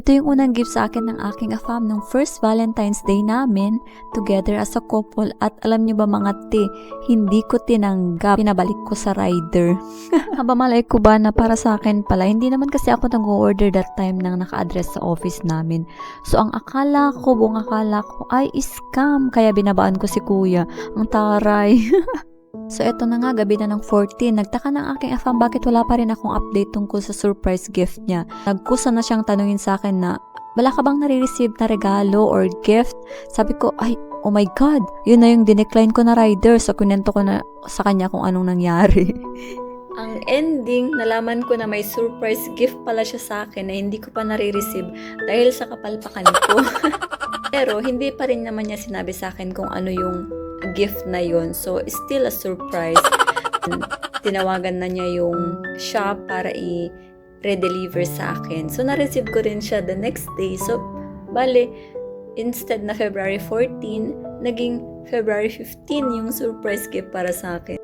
Ito yung unang gift sa akin ng aking afam nung first Valentine's Day namin together as a couple. At alam niyo ba mga te, hindi ko tinanggap. Pinabalik ko sa rider. Malay ko ba na para sa akin pala, hindi naman kasi ako nag-order that time nang naka-address sa office namin. So ang buong akala ko ay scam. Kaya binabaan ko si kuya. Ang taray. So eto na nga, gabi na ng 14. Nagtaka ng aking afam bakit wala pa rin akong update tungkol sa surprise gift niya. Nagkusa na siyang tanungin sa akin na, wala ka bang nare-receive na regalo or gift? Sabi ko, ay, oh my God, yun na yung dinecline ko na rider. So kunento ko na sa kanya kung anong nangyari. Ang ending, nalaman ko na may surprise gift pala siya sa akin na hindi ko pa nare-receive dahil sa kapalpakan ko. Pero hindi pa rin naman niya sinabi sa akin kung ano yung gift na yun. So, still a surprise. Tinawagan na niya yung shop para i-redeliver sa akin. So, na-receive ko rin siya the next day. So, bale, instead na February 14, naging February 15 yung surprise gift para sa akin.